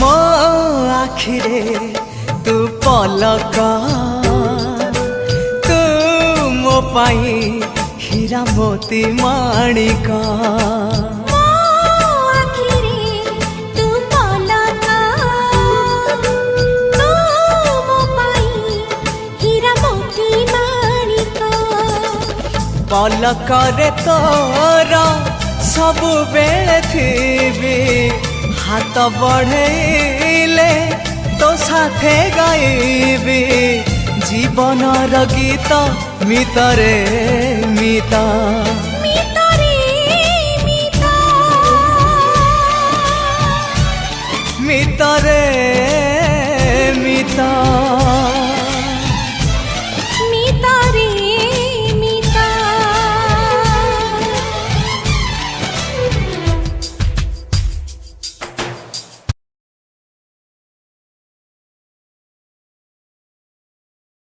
मो आखिरे तू पलक तू मो पाई हीरा मोती माणिक पलकरे तोर सबु बेले थी हाथ बढ़ेले तो साथे गाइबी जीवनर गीत मितरे मिता मितरे मिता।